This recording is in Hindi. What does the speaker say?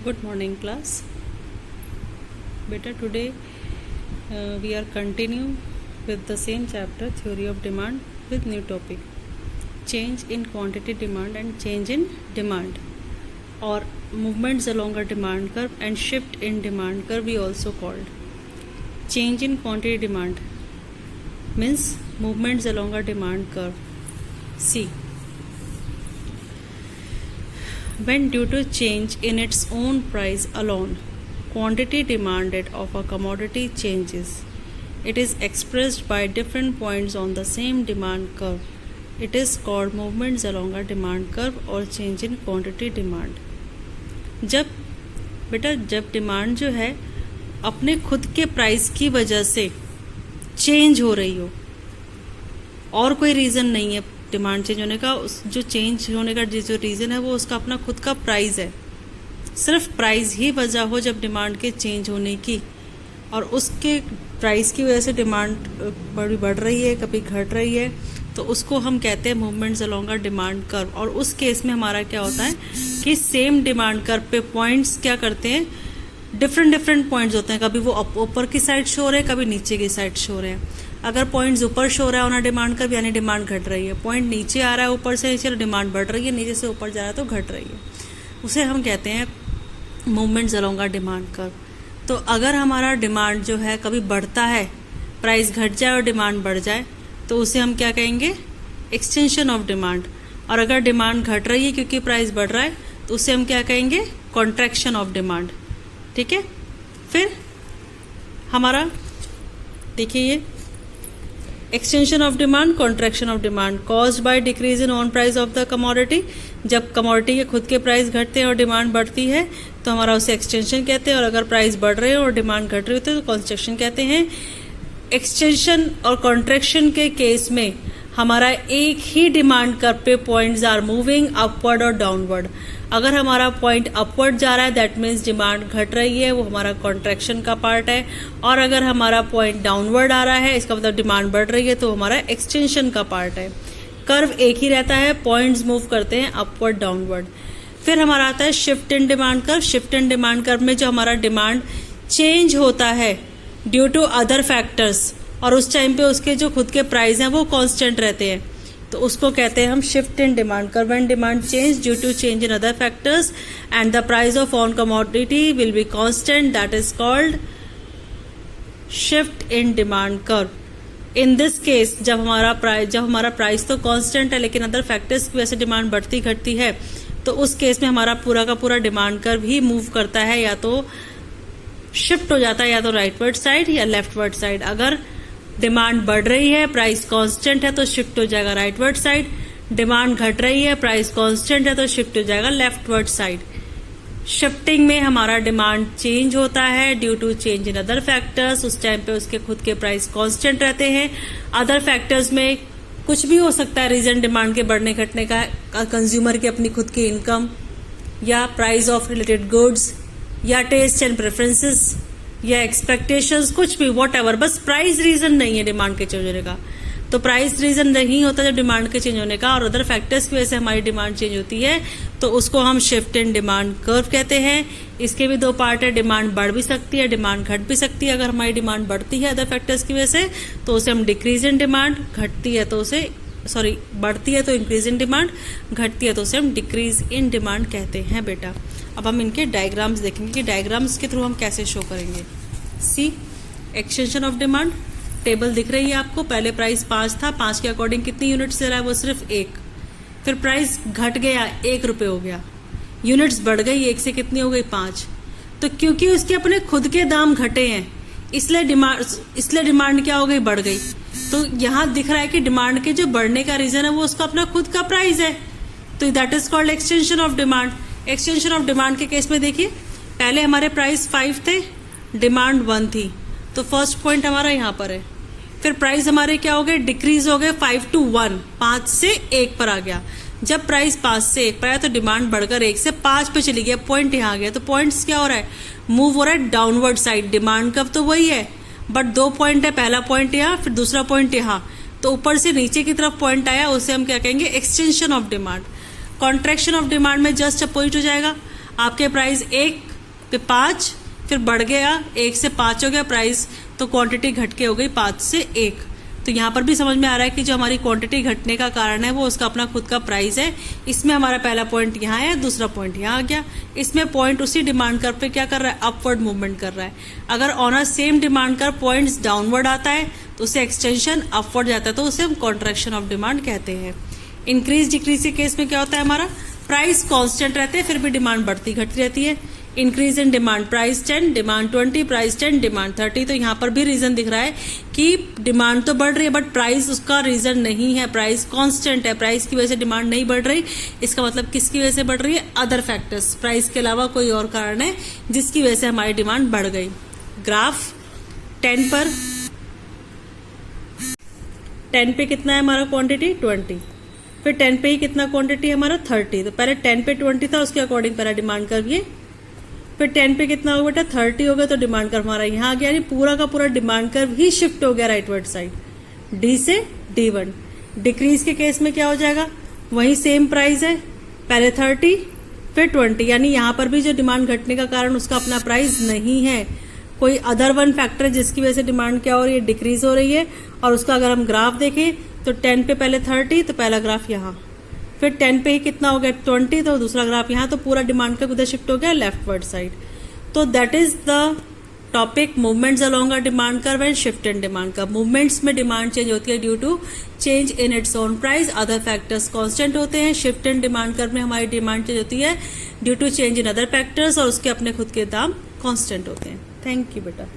Good morning, class. Beta, today we are continuing with the same chapter, theory of demand, with new topic, change in quantity demand and change in demand, or movements along a demand curve and shift in demand curve we also called. Change in quantity demand means movements along a demand curve. See, when due to change in its own price alone, quantity demanded of a commodity changes, it is expressed by different points on the same demand curve. It is called movements along a demand curve or change in quantity demand. जब डिमांड जो है अपने खुद के प्राइस की वजह से चेंज हो रही हो और कोई रीज़न नहीं है डिमांड चेंज होने का, उस जो चेंज होने का जो रीज़न है वो उसका अपना खुद का प्राइस है, सिर्फ प्राइस ही वजह हो जब डिमांड के चेंज होने की, और उसके प्राइस की वजह से डिमांड बढ़ रही है कभी घट रही है, तो उसको हम कहते हैं movements along a demand curve. और उस केस में हमारा क्या होता है कि सेम डिमांड कर्व पे पॉइंट्स क्या करते हैं, डिफरेंट पॉइंट्स होते हैं, कभी वो ऊपर की साइड शो हो रहे हैं, कभी नीचे की साइड शो हो रहे हैं। अगर पॉइंट्स ऊपर शो रहा है ऑन डिमांड कर्व यानी डिमांड घट रही है, पॉइंट नीचे आ रहा है ऊपर से नीचे डिमांड बढ़ रही है, नीचे से ऊपर जा रहा है तो घट रही है, उसे हम कहते हैं movements along a demand curve. तो अगर हमारा डिमांड जो है कभी बढ़ता है, प्राइस घट जाए और डिमांड बढ़ जाए, तो उसे हम क्या कहेंगे, एक्सटेंशन ऑफ डिमांड। और अगर डिमांड घट रही है क्योंकि प्राइस बढ़ रहा है तो उसे हम क्या कहेंगे, कॉन्ट्रैक्शन ऑफ डिमांड। ठीक है, फिर हमारा देखिए ये extension of demand, contraction of demand caused by decrease in on price of the commodity. जब कमोडिटी के खुद के प्राइस घटते हैं और डिमांड बढ़ती है तो हमारा उसे एक्सटेंशन कहते हैं, और अगर प्राइस बढ़ रहे हो और डिमांड घट रही होती है तो कॉन्ट्रैक्शन कहते हैं। एक्सटेंशन और कॉन्ट्रैक्शन के केस में हमारा एक ही डिमांड कर्व पे पॉइंट्स आर मूविंग अपवर्ड और डाउनवर्ड। अगर हमारा पॉइंट अपवर्ड जा रहा है दैट मीन्स डिमांड घट रही है, वो हमारा कॉन्ट्रैक्शन का पार्ट है, और अगर हमारा पॉइंट डाउनवर्ड आ रहा है इसका मतलब डिमांड बढ़ रही है तो हमारा एक्सटेंशन का पार्ट है। कर्व एक ही रहता है, पॉइंट्स मूव करते हैं अपवर्ड डाउनवर्ड। फिर हमारा आता है shift in demand curve. Shift in demand curve में जो हमारा डिमांड चेंज होता है ड्यू टू अदर फैक्टर्स, और उस टाइम पे उसके जो खुद के प्राइस हैं वो कांस्टेंट रहते हैं, तो उसको कहते हैं हम shift in demand curve. When demand change due to change in other factors and the price of on commodity will be constant, that is called shift in demand curve. In this case जब हमारा प्राइस तो कांस्टेंट है लेकिन अदर फैक्टर्स की वजह से डिमांड बढ़ती घटती है, तो उस केस में हमारा पूरा का पूरा डिमांड कर्व ही मूव करता है, या तो शिफ्ट हो जाता है या तो राइटवर्ड साइड या लेफ्टवर्ड साइड। अगर डिमांड बढ़ रही है, प्राइस कांस्टेंट है तो शिफ्ट हो जाएगा राइटवर्ड साइड, डिमांड घट रही है, प्राइस कांस्टेंट है तो शिफ्ट हो जाएगा लेफ्टवर्ड साइड। शिफ्टिंग में हमारा डिमांड चेंज होता है due to change in other factors, उस टाइम पे उसके खुद के प्राइस कांस्टेंट रहते हैं। अदर फैक्टर्स में कुछ भी हो सकता है रीजन डिमांड के बढ़ने घटने का, कंज्यूमर की अपनी खुद की इनकम, या प्राइस ऑफ रिलेटेड गुड्स, या टेस्ट एंड प्रेफरेंसेस, या एक्सपेक्टेशंस, कुछ भी व्हाटएवर, बस प्राइस रीजन नहीं है डिमांड के चेंज होने का। तो प्राइस रीजन नहीं होता जब डिमांड के चेंज होने का, और अदर फैक्टर्स की वजह से हमारी डिमांड चेंज होती है, तो उसको हम शिफ्ट इन डिमांड कर्व कहते हैं। इसके भी दो पार्ट है, डिमांड बढ़ भी सकती है, डिमांड घट भी सकती है। अगर हमारी डिमांड बढ़ती है अदर फैक्टर्स की वजह से तो उसे हम डिक्रीज इन डिमांड, घटती है तो उसे बढ़ती है तो इंक्रीज इन डिमांड, घटती है तो उसे हम डिक्रीज इन डिमांड कहते हैं। बेटा अब हम इनके डायग्राम्स देखेंगे कि डायग्राम्स के थ्रू हम कैसे शो करेंगे। सी, एक्सटेंशन ऑफ डिमांड, टेबल दिख रही है आपको। पहले प्राइस 5 था, 5 के अकॉर्डिंग कितनी यूनिट्स दे रहा है, वो सिर्फ 1। फिर प्राइस घट गया, 1 रुपये हो गया, यूनिट्स बढ़ गई, 1 से कितनी हो गई, 5। तो क्योंकि उसके अपने खुद के दाम घटे हैं इसलिए डिमांड क्या हो गई, बढ़ गई। तो यहाँ दिख रहा है कि डिमांड के जो बढ़ने का रीजन है वो उसका अपना खुद का प्राइस है, तो that is called extension of demand. Extension of demand के केस में देखिए, पहले हमारे प्राइस 5 थे, डिमांड 1 थी, तो फर्स्ट पॉइंट हमारा यहाँ पर है। फिर प्राइस हमारे क्या हो गए, डिक्रीज हो गए 5 to 1, 5 से 1 पर आ गया। जब प्राइस 5 से 1 पर आया तो डिमांड बढ़कर 1 से 5 पे चली गया, पॉइंट यहाँ आ गया। तो पॉइंट्स क्या हो रहा है, मूव हो रहा है डाउनवर्ड साइड। डिमांड कब तो वही है बट 2 पॉइंट है, पहला पॉइंट यहाँ फिर दूसरा पॉइंट यहाँ, तो ऊपर से नीचे की तरफ पॉइंट आया, उसे हम क्या कहेंगे, extension of demand. Contraction of demand में जस्ट अपोजिट हो जाएगा, आपके प्राइस 1 फिर 5, फिर बढ़ गया 1 से 5 हो गया प्राइस, तो क्वांटिटी घट के हो गई 5 से 1। तो यहाँ पर भी समझ में आ रहा है कि जो हमारी क्वांटिटी घटने का कारण है वो उसका अपना खुद का प्राइस है। इसमें हमारा पहला पॉइंट यहाँ है, दूसरा पॉइंट यहाँ आ गया। इसमें पॉइंट उसी डिमांड कर्व पे क्या कर रहा है, अपवर्ड मूवमेंट कर रहा है। अगर on a same demand curve points downward आता है तो उसे एक्सटेंशन अपवर्ड जाता है, तो उसे हम कॉन्ट्रैक्शन ऑफ डिमांड कहते हैं। इंक्रीज डिक्रीज के केस में क्या होता है, हमारा प्राइस कांस्टेंट रहते हैं फिर भी डिमांड बढ़ती घटती रहती है। Increase in demand, price 10, demand 20, price 10, demand 30। तो यहाँ पर भी रीजन दिख रहा है कि डिमांड तो बढ़ रही है बट प्राइस उसका रीजन नहीं है, प्राइस कांस्टेंट है, प्राइस की वजह से डिमांड नहीं बढ़ रही। इसका मतलब किसकी वजह से बढ़ रही है, अदर फैक्टर्स, प्राइस के अलावा कोई और कारण है जिसकी वजह से हमारी डिमांड बढ़ गई। ग्राफ 10 पर 10 पे कितना है हमारा क्वांटिटी 20, फिर 10 पे ही कितना क्वांटिटी है हमारा 30। तो पहले 10 पे 20 था, उसके अकॉर्डिंग पहला डिमांड कर्व ये, फिर 10 पे कितना होगा बेटा 30 हो गया, तो डिमांड कर्व हमारा यहाँ आ गया, यानी पूरा का पूरा डिमांड कर्व ही शिफ्ट हो गया राइटवर्ड साइड, डी से D1। डिक्रीज के केस में क्या हो जाएगा, वही सेम प्राइस है, पहले 30 फिर 20, यानी यहाँ पर भी जो डिमांड घटने का कारण उसका अपना प्राइस नहीं है, कोई अदर वन फैक्टर है जिसकी वजह से डिमांड क्या हो रही है, डिक्रीज हो रही है। और उसका अगर हम ग्राफ देखें तो 10 पे पहले 30, तो पहला ग्राफ यहाँ, फिर 10 पे ही कितना हो गया 20, तो दूसरा ग्राफ यहाँ, तो पूरा डिमांड का उधर शिफ्ट हो गया लेफ्टवर्ड साइड। तो that is the topic movements along a demand curve and shift in demand curve. Movements में डिमांड चेंज होती है due to change in its own price, other factors constant होते हैं। शिफ्ट इन डिमांड कर्व में हमारी डिमांड चेंज होती है due to change in other factors और उसके अपने खुद के दाम कांस्टेंट होते हैं। थैंक यू बेटा।